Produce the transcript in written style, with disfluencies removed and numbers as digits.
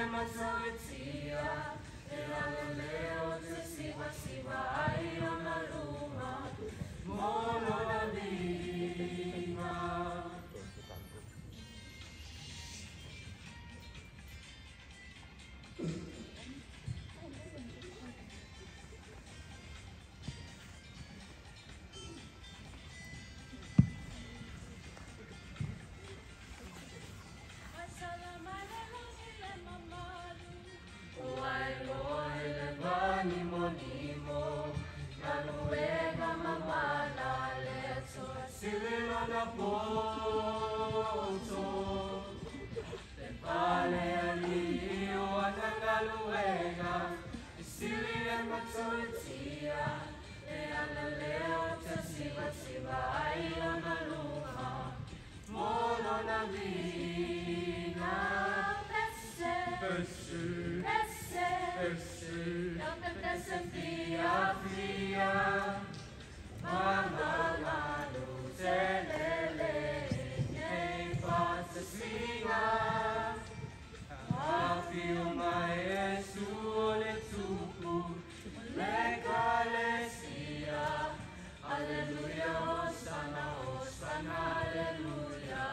Matsuitia, Elaleo, Siva Siva, Ayonaluma, Mono Nalima. Nimo, Nanuega Mamala, Letso, Silino da Poto, Le Pale Alio, Anagaluega, Silia Matsuitia, E Analeo, Siva Siva, Ayonaluma, Mono Navina, Fia, fia, mama, lado, selele, nei passa singa, afio mai su le tupu, le calesia, alleluia, Hosanna, Hosanna, alleluia.